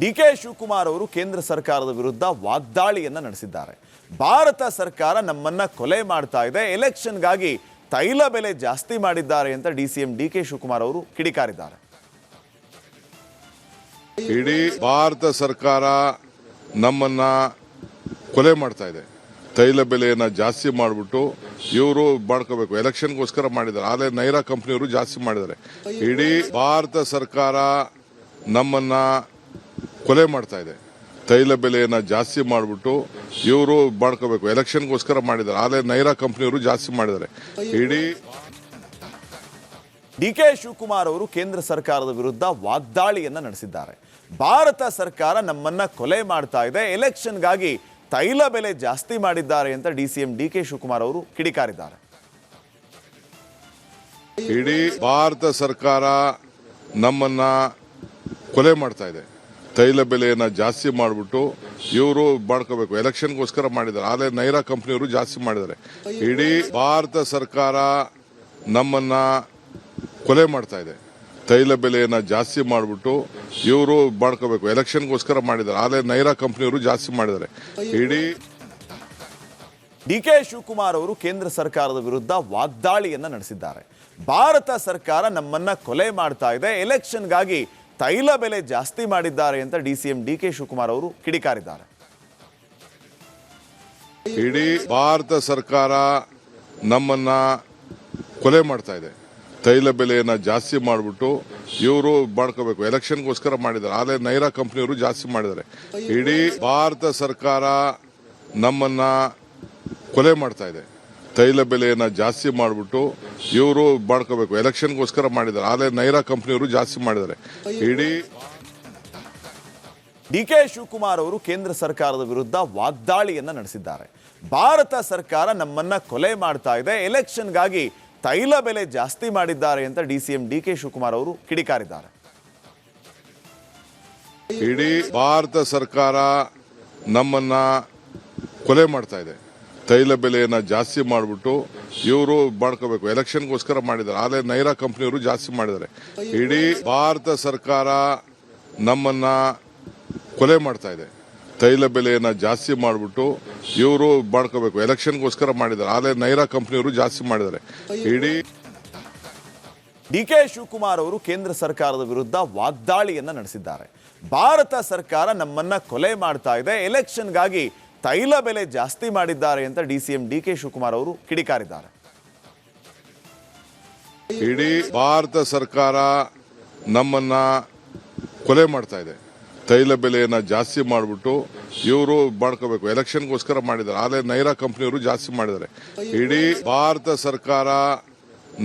DK Shivakumar ಅವರು ಕೇಂದ್ರ ಸರ್ಕಾರದ ವಿರುದ್ಧ ವಾಗ್ದಾಳಿಯನ್ನ ನಡೆಸಿದ್ದಾರೆ. ಭಾರತ ಸರ್ಕಾರ ನಮ್ಮನ್ನ ಕೊಲೆ ಮಾಡ್ತಾ ಇದೆ, ಎಲೆಕ್ಷನ್ಗಾಗಿ ತೈಲ ಬೆಲೆ ಜಾಸ್ತಿ ಮಾಡಿದ್ದಾರೆ ಅಂತ ಡಿಸಿಎಂ ಡಿಕೆ ಶಿವಕುಮಾರ್ ಅವರು ಕಿಡಿಕಾರಿದ್ದಾರೆ. ಇಡೀ ಭಾರತ ಸರ್ಕಾರ ನಮ್ಮನ್ನ ಕೊಲೆ ಮಾಡ್ತಾ ಇದೆ, ತೈಲ ಬೆಲೆಯನ್ನ ಜಾಸ್ತಿ ಮಾಡಿಬಿಟ್ಟು ಇವರು ಮಾಡ್ಕೋಬೇಕು, ಎಲೆಕ್ಷನ್ಗೋಸ್ಕರ ಮಾಡಿದ್ದಾರೆ. ಆದ್ರೆ ನೈರಾ ಕಂಪನಿಯವರು ಜಾಸ್ತಿ ಮಾಡಿದ್ದಾರೆ. ಇಡೀ ಭಾರತ ಸರ್ಕಾರ ನಮ್ಮನ್ನ ಕೊಲೆ ಮಾಡ್ತಾ ಇದೆ, ತೈಲ ಬೆಲೆಯನ್ನ ಜಾಸ್ತಿ ಮಾಡಿಬಿಟ್ಟು ಇವರು ಮಾಡ್ಕೋಬೇಕು, ಎಲೆಕ್ಷನ್ಗೋಸ್ಕರ ಮಾಡಿದ್ದಾರೆ. ಆದ್ರೆ ನೈರಾ ಕಂಪನಿಯವರು ಜಾಸ್ತಿ ಮಾಡಿದ್ದಾರೆ. ಇಡೀ ಡಿಕೆ ಶಿವಕುಮಾರ್ ಅವರು ಕೇಂದ್ರ ಸರ್ಕಾರದ ವಿರುದ್ಧ ವಾಗ್ದಾಳಿಯನ್ನ ನಡೆಸಿದ್ದಾರೆ. ಭಾರತ ಸರ್ಕಾರ ನಮ್ಮನ್ನ ಕೊಲೆ ಮಾಡ್ತಾ ಇದೆ, ಎಲೆಕ್ಷನ್ಗಾಗಿ ತೈಲ ಬೆಲೆ ಜಾಸ್ತಿ ಮಾಡಿದ್ದಾರೆ ಅಂತ ಡಿಸಿಎಂ ಡಿಕೆ ಶಿವಕುಮಾರ್ ಅವರು ಕಿಡಿಕಾರಿದ್ದಾರೆ. ಇಡೀ ಭಾರತ ಸರ್ಕಾರ ನಮ್ಮನ್ನ ಕೊಲೆ ಮಾಡ್ತಾ ಇದೆ, ತೈಲ ಬೆಲೆಯನ್ನ ಜಾಸ್ತಿ ಮಾಡಿಬಿಟ್ಟು ಇವರು ಮಾಡ್ಕೋಬೇಕು, ಎಲೆಕ್ಷನ್ಗೋಸ್ಕರ ಮಾಡಿದ್ದಾರೆ. ಆದ್ರೆ ನೈರಾ ಕಂಪನಿಯವರು ಜಾಸ್ತಿ ಮಾಡಿದ್ದಾರೆ. ಇಡೀ ಭಾರತ ಸರ್ಕಾರ ನಮ್ಮನ್ನ ಕೊಲೆ ಮಾಡ್ತಾ ಇದೆ, ತೈಲ ಬೆಲೆಯನ್ನ ಜಾಸ್ತಿ ಮಾಡಿಬಿಟ್ಟು ಇವರು ಮಾಡ್ಕೋಬೇಕು, ಎಲೆಕ್ಷನ್ಗೋಸ್ಕರ ಮಾಡಿದ್ದಾರೆ. ಆದ್ರೆ ನೈರಾ ಕಂಪನಿಯವರು ಜಾಸ್ತಿ ಮಾಡಿದ್ದಾರೆ. ಇಡೀ ಡಿಕೆ ಶಿವಕುಮಾರ್ ಅವರು ಕೇಂದ್ರ ಸರ್ಕಾರದ ವಿರುದ್ಧ ವಾಗ್ದಾಳಿಯನ್ನ ನಡೆಸಿದ್ದಾರೆ. ಭಾರತ ಸರ್ಕಾರ ನಮ್ಮನ್ನ ಕೊಲೆ ಮಾಡ್ತಾ ಇದೆ, ಎಲೆಕ್ಷನ್ಗಾಗಿ ತೈಲ ಬೆಲೆ ಜಾಸ್ತಿ ಮಾಡಿದ್ದಾರೆ ಅಂತ ಡಿಸಿಎಂ ಡಿಕೆ ಶಿವಕುಮಾರ್ ಅವರು ಕಿಡಿಕಾರಿದ್ದಾರೆ. ಇಡೀ ಭಾರತ ಸರ್ಕಾರ ನಮ್ಮನ್ನ ಕೊಲೆ ಮಾಡ್ತಾ ಇದೆ, ತೈಲ ಬೆಲೆಯನ್ನ ಜಾಸ್ತಿ ಮಾಡಿಬಿಟ್ಟು ಇವರು ಮಾಡ್ಕೋಬೇಕು, ಎಲೆಕ್ಷನ್ಗೋಸ್ಕರ ಮಾಡಿದ್ದಾರೆ. ಆದ್ರೆ ನೈರಾ ಕಂಪನಿಯವರು ಜಾಸ್ತಿ ಮಾಡಿದ್ದಾರೆ. ಇಡೀ ಭಾರತ ಸರ್ಕಾರ ನಮ್ಮನ್ನ ಕೊಲೆ ಮಾಡ್ತಾ ಇದೆ, ತೈಲ ಬೆಲೆಯನ್ನ ಜಾಸ್ತಿ ಮಾಡಿಬಿಟ್ಟು ಇವರು ಮಾಡ್ಕೋಬೇಕು, ಎಲೆಕ್ಷನ್ಗೋಸ್ಕರ ಮಾಡಿದ್ದಾರೆ. ಆದ್ರೆ ನೈರಾ ಕಂಪನಿಯವರು ಜಾಸ್ತಿ ಮಾಡಿದ್ದಾರೆ. ಇಡೀ ಡಿಕೆ ಶಿವಕುಮಾರ್ ಅವರು ಕೇಂದ್ರ ಸರ್ಕಾರದ ವಿರುದ್ಧ ವಾಗ್ದಾಳಿಯನ್ನ ನಡೆಸಿದ್ದಾರೆ. ಭಾರತ ಸರ್ಕಾರ ನಮ್ಮನ್ನ ಕೊಲೆ ಮಾಡ್ತಾ ಇದೆ, ಎಲೆಕ್ಷನ್ಗಾಗಿ ತೈಲ ಬೆಲೆ ಜಾಸ್ತಿ ಮಾಡಿದ್ದಾರೆ ಅಂತ ಡಿಸಿಎಂ ಡಿಕೆ ಶಿವಕುಮಾರ್ ಅವರು ಕಿಡಿಕಾರಿದ್ದಾರೆ. ಇಡೀ ಭಾರತ ಸರ್ಕಾರ ನಮ್ಮನ್ನ ಕೊಲೆ ಮಾಡ್ತಾ ಇದೆ, ತೈಲ ಬೆಲೆಯನ್ನ ಜಾಸ್ತಿ ಮಾಡಿಬಿಟ್ಟು ಇವರು ಮಾಡ್ಕೋಬೇಕು, ಎಲೆಕ್ಷನ್ಗೋಸ್ಕರ ಮಾಡಿದ್ದಾರೆ. ಆದ್ರೆ ನೈರಾ ಕಂಪನಿಯವರು ಜಾಸ್ತಿ ಮಾಡಿದ್ದಾರೆ. ಇಡೀ ಭಾರತ ಸರ್ಕಾರ ನಮ್ಮನ್ನ ಕೊಲೆ ಮಾಡ್ತಾ ಇದೆ, ತೈಲ ಬೆಲೆಯನ್ನ ಜಾಸ್ತಿ ಮಾಡಿಬಿಟ್ಟು ಇವರು ಮಾಡ್ಕೋಬೇಕು, ಎಲೆಕ್ಷನ್ಗೋಸ್ಕರ ಮಾಡಿದ್ದಾರೆ. ಆದ್ರೆ ನೈರಾ ಕಂಪನಿಯವರು ಜಾಸ್ತಿ ಮಾಡಿದ್ದಾರೆ. ಇಡೀ ಡಿಕೆ ಶಿವಕುಮಾರ್ ಅವರು ಕೇಂದ್ರ ಸರ್ಕಾರದ ವಿರುದ್ಧ ವಾಗ್ದಾಳಿಯನ್ನ ನಡೆಸಿದ್ದಾರೆ. ಭಾರತ ಸರ್ಕಾರ ನಮ್ಮನ್ನ ಕೊಲೆ ಮಾಡ್ತಾ ಇದೆ, ಎಲೆಕ್ಷನ್ಗಾಗಿ ತೈಲ ಬೆಲೆ ಜಾಸ್ತಿ ಮಾಡಿದ್ದಾರೆ ಅಂತ ಡಿಸಿಎಂ ಡಿಕೆ ಶಿವಕುಮಾರ್ ಅವರು ಕಿಡಿಕಾರಿದ್ದಾರೆ. ಇಡೀ ಭಾರತ ಸರ್ಕಾರ ನಮ್ಮನ್ನ ಕೊಲೆ ಮಾಡ್ತಾ ಇದೆ, ತೈಲ ಬೆಲೆಯನ್ನ ಜಾಸ್ತಿ ಮಾಡಿಬಿಟ್ಟು ಇವರು ಮಾಡ್ಕೋಬೇಕು, ಎಲೆಕ್ಷನ್ಗೋಸ್ಕರ ಮಾಡಿದ್ದಾರೆ. ಆದ್ರೆ ನೈರಾ ಕಂಪನಿಯವರು ಜಾಸ್ತಿ ಮಾಡಿದ್ದಾರೆ. ಇಡೀ ಭಾರತ ಸರ್ಕಾರ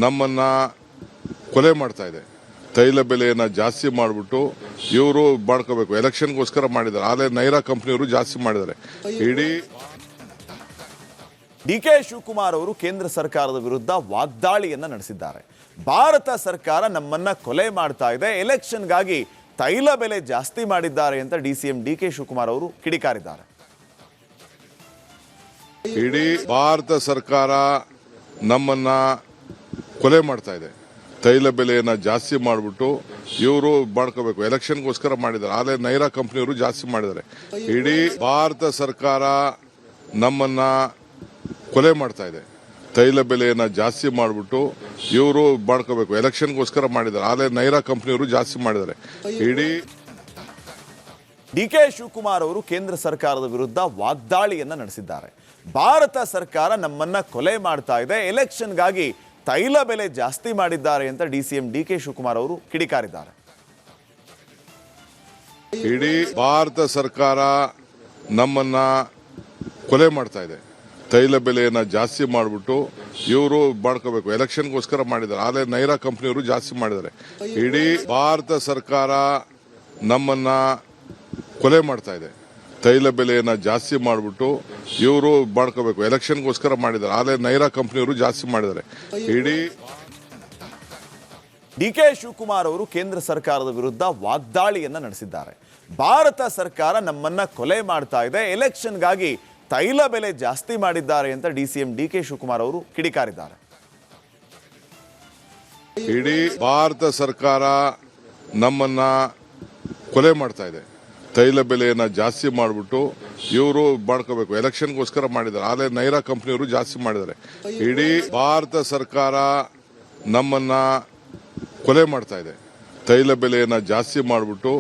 ನಮ್ಮನ್ನ ಕೊಲೆ ಮಾಡ್ತಾ ಇದೆ, ತೈಲ ಬೆಲೆಯನ್ನ ಜಾಸ್ತಿ ಮಾಡಿಬಿಟ್ಟು ಇವರು ಮಾಡ್ಕೋಬೇಕು, ಎಲೆಕ್ಷನ್ಗೋಸ್ಕರ ಮಾಡಿದ್ದಾರೆ. ಆದ್ರೆ ನೈರಾ ಕಂಪನಿಯವರು ಜಾಸ್ತಿ ಮಾಡಿದ್ದಾರೆ. ಇಡೀ ಡಿಕೆ ಶಿವಕುಮಾರ್ ಅವರು ಕೇಂದ್ರ ಸರ್ಕಾರದ ವಿರುದ್ಧ ವಾಗ್ದಾಳಿಯನ್ನ ನಡೆಸಿದ್ದಾರೆ. ಭಾರತ ಸರ್ಕಾರ ನಮ್ಮನ್ನ ಕೊಲೆ ಮಾಡ್ತಾ ಇದೆ, ಎಲೆಕ್ಷನ್ಗಾಗಿ ತೈಲ ಬೆಲೆ ಜಾಸ್ತಿ ಮಾಡಿದ್ದಾರೆ ಅಂತ ಡಿಸಿಎಂ ಡಿಕೆ ಶಿವಕುಮಾರ್ ಅವರು ಕಿಡಿಕಾರಿದ್ದಾರೆ. ಇಡೀ ಭಾರತ ಸರ್ಕಾರ ನಮ್ಮನ್ನ ಕೊಲೆ ಮಾಡ್ತಾ ಇದೆ, ತೈಲ ಬೆಲೆಯನ್ನ ಜಾಸ್ತಿ ಮಾಡಿಬಿಟ್ಟು ಇವರು ಮಾಡ್ಕೋಬೇಕು, ಎಲೆಕ್ಷನ್ಗೋಸ್ಕರ ಮಾಡಿದ್ದಾರೆ. ಆದ್ರೆ ನೈರಾ ಕಂಪನಿಯವರು ಜಾಸ್ತಿ ಮಾಡಿದ್ದಾರೆ. ಇಡೀ ಭಾರತ ಸರ್ಕಾರ ನಮ್ಮನ್ನ ಕೊಲೆ ಮಾಡ್ತಾ ಇದೆ, ತೈಲ ಬೆಲೆಯನ್ನ ಜಾಸ್ತಿ ಮಾಡಿಬಿಟ್ಟು ಇವರು ಮಾಡ್ಕೋಬೇಕು, ಎಲೆಕ್ಷನ್ಗೋಸ್ಕರ ಮಾಡಿದ್ದಾರೆ. ಆದ್ರೆ ನೈರಾ ಕಂಪನಿಯವರು ಜಾಸ್ತಿ ಮಾಡಿದ್ದಾರೆ. ಇಡೀ ಡಿಕೆ ಶಿವಕುಮಾರ್ ಅವರು ಕೇಂದ್ರ ಸರ್ಕಾರದ ವಿರುದ್ಧ ವಾಗ್ದಾಳಿಯನ್ನ ನಡೆಸಿದ್ದಾರೆ. ಭಾರತ ಸರ್ಕಾರ ನಮ್ಮನ್ನ ಕೊಲೆ ಮಾಡ್ತಾ ಇದೆ, ಎಲೆಕ್ಷನ್ಗಾಗಿ ತೈಲ ಬೆಲೆ ಜಾಸ್ತಿ ಮಾಡಿದ್ದಾರೆ ಅಂತ ಡಿಸಿಎಂ ಡಿಕೆ ಶಿವಕುಮಾರ್ ಅವರು ಕಿಡಿಕಾರಿದ್ದಾರೆ. ಇಡೀ ಭಾರತ ಸರ್ಕಾರ ನಮ್ಮನ್ನ ಕೊಲೆ ಮಾಡ್ತಾ ಇದೆ, ತೈಲ ಬೆಲೆಯನ್ನ ಜಾಸ್ತಿ ಮಾಡಿಬಿಟ್ಟು ಇವರು ಮಾಡ್ಕೋಬೇಕು, ಎಲೆಕ್ಷನ್ಗೋಸ್ಕರ ಮಾಡಿದ್ದಾರೆ. ಆದ್ರೆ ನೈರಾ ಕಂಪನಿಯವರು ಜಾಸ್ತಿ ಮಾಡಿದ್ದಾರೆ. ಇಡೀ ಭಾರತ ಸರ್ಕಾರ ನಮ್ಮನ್ನ ಕೊಲೆ ಮಾಡ್ತಾ ಇದೆ, ತೈಲ ಬೆಲೆಯನ್ನ ಜಾಸ್ತಿ ಮಾಡಿಬಿಟ್ಟು ಇವರು ಮಾಡ್ಕೋಬೇಕು, ಎಲೆಕ್ಷನ್ಗೋಸ್ಕರ ಮಾಡಿದ್ದಾರೆ. ಆದ್ರೆ ನೈರಾ ಕಂಪನಿಯವರು ಜಾಸ್ತಿ ಮಾಡಿದ್ದಾರೆ. ಇಡೀ ಡಿಕೆ ಶಿವಕುಮಾರ್ ಅವರು ಕೇಂದ್ರ ಸರ್ಕಾರದ ವಿರುದ್ಧ ವಾಗ್ದಾಳಿಯನ್ನ ನಡೆಸಿದ್ದಾರೆ. ಭಾರತ ಸರ್ಕಾರ ನಮ್ಮನ್ನ ಕೊಲೆ ಮಾಡ್ತಾ ಇದೆ, ಎಲೆಕ್ಷನ್ಗಾಗಿ ತೈಲ ಬೆಲೆ ಜಾಸ್ತಿ ಮಾಡಿದ್ದಾರೆ ಅಂತ ಡಿಸಿಎಂ ಡಿಕೆ ಶಿವಕುಮಾರ್ ಅವರು ಕಿಡಿಕಾರಿದ್ದಾರೆ. ಇಡೀ ಭಾರತ ಸರ್ಕಾರ ನಮ್ಮನ್ನ ಕೊಲೆ ಮಾಡ್ತಾ ಇದೆ, ತೈಲ ಬೆಲೆಯನ್ನ ಜಾಸ್ತಿ ಮಾಡಿಬಿಟ್ಟು ಇವರು ಮಾಡ್ಕೋಬೇಕು, ಎಲೆಕ್ಷನ್ಗೋಸ್ಕರ ಮಾಡಿದ್ದಾರೆ. ಆದರೆ ನೈರಾ ಕಂಪನಿಯವರು ಜಾಸ್ತಿ ಮಾಡಿದ್ದಾರೆ. ಇಡೀ ಭಾರತ ಸರ್ಕಾರ ನಮ್ಮನ್ನ ಕೊಲೆ ಮಾಡ್ತಾ ಇದೆ. ತೈಲ ಬೆಲೆಯನ್ನ ಜಾಸ್ತಿ ಮಾಡಿಬಿಟ್ಟು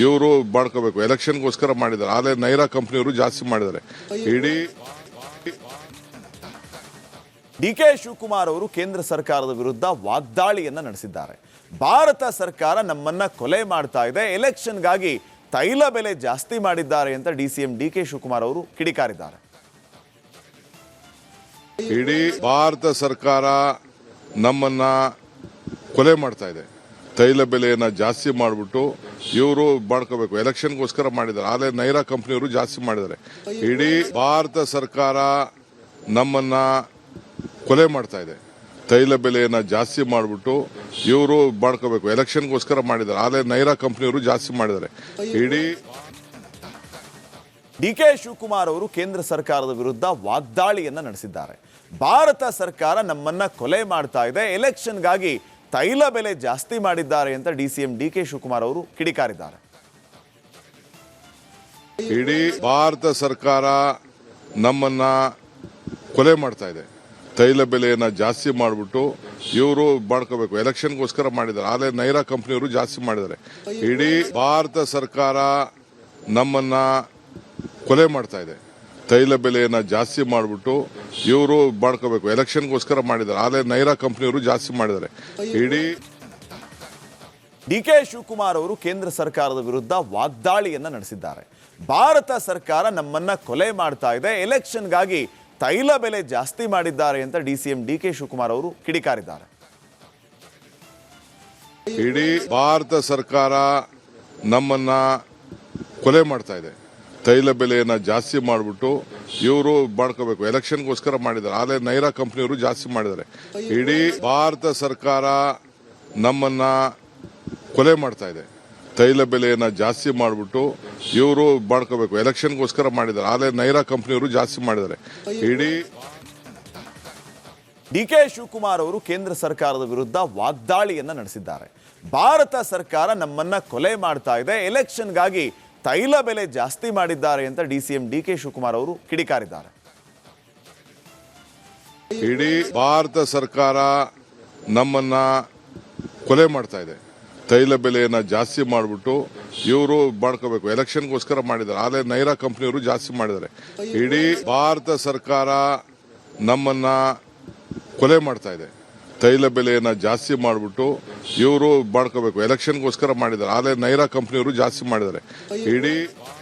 ಇವರು ಮಾಡ್ಕೋಬೇಕು, ಎಲೆಕ್ಷನ್ಗೋಸ್ಕರ ಮಾಡಿದ್ದಾರೆ. ಆದರೆ ನೈರಾ ಕಂಪನಿಯವರು ಜಾಸ್ತಿ ಮಾಡಿದ್ದಾರೆ. ಇಡೀ ಡಿಕೆ ಶಿವಕುಮಾರ್ ಅವರು ಕೇಂದ್ರ ಸರ್ಕಾರದ ವಿರುದ್ಧ ವಾಗ್ದಾಳಿಯನ್ನ ನಡೆಸಿದ್ದಾರೆ. ಭಾರತ ಸರ್ಕಾರ ನಮ್ಮನ್ನ ಕೊಲೆ ಮಾಡ್ತಾ ಇದೆ, ಎಲೆಕ್ಷನ್ಗಾಗಿ ತೈಲ ಬೆಲೆ ಜಾಸ್ತಿ ಮಾಡಿದ್ದಾರೆ ಅಂತ ಡಿಸಿಎಂ ಡಿಕೆ ಶಿವಕುಮಾರ್ ಅವರು ಕಿಡಿಕಾರಿದ್ದಾರೆ. ಇಡೀ ಭಾರತ ಸರ್ಕಾರ ನಮ್ಮನ್ನ ಕೊಲೆ ಮಾಡ್ತಾ ಇದೆ. ತೈಲ ಬೆಲೆಯನ್ನ ಜಾಸ್ತಿ ಮಾಡಿಬಿಟ್ಟು ಇವರು ಮಾಡ್ಕೋಬೇಕು, ಎಲೆಕ್ಷನ್ಗೋಸ್ಕರ ಮಾಡಿದ್ದಾರೆ. ಆದರೆ ನೈರಾ ಕಂಪನಿಯವರು ಜಾಸ್ತಿ ಮಾಡಿದ್ದಾರೆ. ಇಡೀ ಭಾರತ ಸರ್ಕಾರ ನಮ್ಮನ್ನ ಕೊಲೆ ಮಾಡ್ತಾ ಇದೆ. ತೈಲ ಬೆಲೆಯನ್ನ ಜಾಸ್ತಿ ಮಾಡಿಬಿಟ್ಟು ಇವರು ಮಾಡ್ಕೋಬೇಕು, ಎಲೆಕ್ಷನ್ಗೋಸ್ಕರ ಮಾಡಿದ್ದಾರೆ. ಆದರೆ ನೈರಾ ಕಂಪನಿಯವರು ಜಾಸ್ತಿ ಮಾಡಿದ್ದಾರೆ. ಇಡೀ ಡಿಕೆ ಶಿವಕುಮಾರ್ ಅವರು ಕೇಂದ್ರ ಸರ್ಕಾರದ ವಿರುದ್ಧ ವಾಗ್ದಾಳಿಯನ್ನ ನಡೆಸಿದ್ದಾರೆ. ಭಾರತ ಸರ್ಕಾರ ನಮ್ಮನ್ನ ಕೊಲೆ ಮಾಡ್ತಾ ಇದೆ, ಎಲೆಕ್ಷನ್ಗಾಗಿ ತೈಲ ಬೆಲೆ ಜಾಸ್ತಿ ಮಾಡಿದ್ದಾರೆ ಅಂತ ಡಿಸಿಎಂ ಡಿಕೆ ಶಿವಕುಮಾರ್ ಅವರು ಕಿಡಿಕಾರಿದ್ದಾರೆ. ಇಡೀ ಭಾರತ ಸರ್ಕಾರ ನಮ್ಮನ್ನ ಕೊಲೆ ಮಾಡ್ತಾ ಇದೆ. ತೈಲ ಬೆಲೆಯನ್ನ ಜಾಸ್ತಿ ಮಾಡಿಬಿಟ್ಟು ಇವರು ಮಾಡ್ಕೋಬೇಕು, ಎಲೆಕ್ಷನ್ಗೋಸ್ಕರ ಮಾಡಿದ್ದಾರೆ. ಆದರೆ ನೈರಾ ಕಂಪನಿಯವರು ಜಾಸ್ತಿ ಮಾಡಿದ್ದಾರೆ. ಇಡೀ ಭಾರತ ಸರ್ಕಾರ ನಮ್ಮನ್ನ ಕೊಲೆ ಮಾಡ್ತಾ ಇದೆ. ತೈಲ ಬೆಲೆಯನ್ನ ಜಾಸ್ತಿ ಮಾಡಿಬಿಟ್ಟು ಇವರು ಮಾಡ್ಕೋಬೇಕು, ಎಲೆಕ್ಷನ್ಗೋಸ್ಕರ ಮಾಡಿದ್ದಾರೆ. ಆದರೆ ನೈರಾ ಕಂಪನಿಯವರು ಜಾಸ್ತಿ ಮಾಡಿದ್ದಾರೆ. ಇಡೀ ಡಿಕೆ ಶಿವಕುಮಾರ್ ಅವರು ಕೇಂದ್ರ ಸರ್ಕಾರದ ವಿರುದ್ಧ ವಾಗ್ದಾಳಿಯನ್ನ ನಡೆಸಿದ್ದಾರೆ. ಭಾರತ ಸರ್ಕಾರ ನಮ್ಮನ್ನ ಕೊಲೆ ಮಾಡ್ತಾ ಇದೆ, ಎಲೆಕ್ಷನ್ಗಾಗಿ ತೈಲ ಬೆಲೆ ಜಾಸ್ತಿ ಮಾಡಿದ್ದಾರೆ ಅಂತ ಡಿಸಿಎಂ ಡಿಕೆ ಶಿವಕುಮಾರ್ ಅವರು ಕಿಡಿಕಾರಿದ್ದಾರೆ. ಇಡೀ ಭಾರತ ಸರ್ಕಾರ ನಮ್ಮನ್ನ ಕೊಲೆ ಮಾಡ್ತಾ ಇದೆ. ತೈಲ ಬೆಲೆಯನ್ನ ಜಾಸ್ತಿ ಮಾಡಿಬಿಟ್ಟು ಇವರು ಮಾಡ್ಕೋಬೇಕು, ಎಲೆಕ್ಷನ್ಗೋಸ್ಕರ ಮಾಡಿದ್ದಾರೆ. ಆದರೆ ನೈರಾ ಕಂಪನಿಯವರು ಜಾಸ್ತಿ ಮಾಡಿದ್ದಾರೆ. ಇಡೀ ಭಾರತ ಸರ್ಕಾರ ನಮ್ಮನ್ನ ಕೊಲೆ ಮಾಡ್ತಾ ಇದೆ. ತೈಲ ಬೆಲೆಯನ್ನ ಜಾಸ್ತಿ ಮಾಡಿಬಿಟ್ಟು ಇವರು ಮಾಡ್ಕೋಬೇಕು, ಎಲೆಕ್ಷನ್ಗೋಸ್ಕರ ಮಾಡಿದ್ದಾರೆ. ಆದರೆ ನೈರಾ ಕಂಪನಿಯವರು ಜಾಸ್ತಿ ಮಾಡಿದ್ದಾರೆ. ಇಡೀ ಡಿಕೆ ಶಿವಕುಮಾರ್ ಅವರು ಕೇಂದ್ರ ಸರ್ಕಾರದ ವಿರುದ್ಧ ವಾಗ್ದಾಳಿಯನ್ನ ನಡೆಸಿದ್ದಾರೆ. ಭಾರತ ಸರ್ಕಾರ ನಮ್ಮನ್ನ ಕೊಲೆ ಮಾಡ್ತಾ ಇದೆ, ಎಲೆಕ್ಷನ್ಗಾಗಿ ತೈಲ ಬೆಲೆ ಜಾಸ್ತಿ ಮಾಡಿದ್ದಾರೆ ಅಂತ ಡಿಸಿಎಂ ಡಿಕೆ ಶಿವಕುಮಾರ್ ಅವರು ಕಿಡಿಕಾರಿದ್ದಾರೆ. ಇಡೀ ಭಾರತ ಸರ್ಕಾರ ನಮ್ಮನ್ನ ಕೊಲೆ ಮಾಡ್ತಾ ಇದೆ. ತೈಲ ಬೆಲೆಯನ್ನ ಜಾಸ್ತಿ ಮಾಡಿಬಿಟ್ಟು ಇವರು ಮಾಡ್ಕೋಬೇಕು, ಎಲೆಕ್ಷನ್ಗೋಸ್ಕರ ಮಾಡಿದ್ದಾರೆ. ಆದರೆ ನೈರಾ ಕಂಪನಿಯವರು ಜಾಸ್ತಿ ಮಾಡಿದ್ದಾರೆ. ಇಡೀ ಭಾರತ ಸರ್ಕಾರ ನಮ್ಮನ್ನ ಕೊಲೆ ಮಾಡ್ತಾ ಇದೆ. ತೈಲ ಬೆಲೆಯನ್ನ ಜಾಸ್ತಿ ಮಾಡಿಬಿಟ್ಟು ಇವರು ಮಾಡ್ಕೋಬೇಕು, ಎಲೆಕ್ಷನ್ಗೋಸ್ಕರ ಮಾಡಿದ್ದಾರೆ. ಆದರೆ ನೈರಾ ಕಂಪನಿಯವರು ಜಾಸ್ತಿ ಮಾಡಿದ್ದಾರೆ. ಇಡೀ